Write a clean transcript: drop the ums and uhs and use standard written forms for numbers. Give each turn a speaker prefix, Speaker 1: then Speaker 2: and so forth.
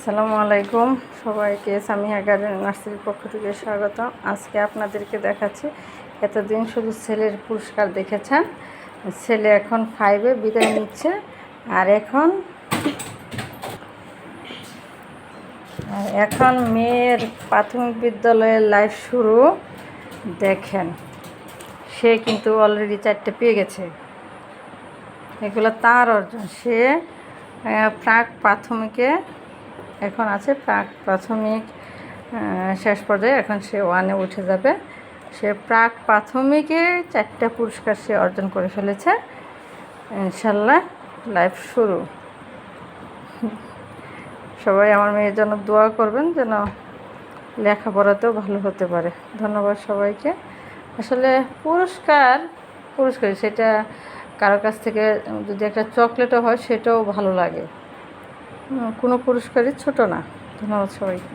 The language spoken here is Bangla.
Speaker 1: আসসালামু আলাইকুম সবাইকে সামিয়া গার্ডেন নার্সারির পক্ষ থেকে স্বাগত। আজকে আপনাদেরকে দেখাচ্ছি, এতদিন শুধু ছেলের পুরস্কার দেখেছেন, ছেলে এখন 5-এ বিদায় নিচ্ছে। আর এখন মেয়ের প্রাথমিক বিদ্যালয়ের লাইফ শুরু। দেখেন, সে কিন্তু অলরেডি 4টে পেয়ে গেছে। এগুলো তার অর্জন। সে প্রাক প্রাথমিকে এখন আছে, প্রাক প্রাথমিক শেষ পর্যায়ে, এখন সে 1-এ উঠে যাবে। সে প্রাক প্রাথমিকে 4টা পুরস্কার সে অর্জন করে ফেলেছে। ইনশাল্লাহ লাইফ শুরু। সবাই আমার মেয়ের জন্য দোয়া করবেন যেন লেখাপড়াতেও ভালো হতে পারে। ধন্যবাদ সবাইকে। আসলে পুরস্কার সেটা কারো কাছ থেকে যদি একটা চকলেটও হয় সেটাও ভালো লাগে। কোনো পুরস্কারই ছোট না। ধন্যবাদ সবাইকে।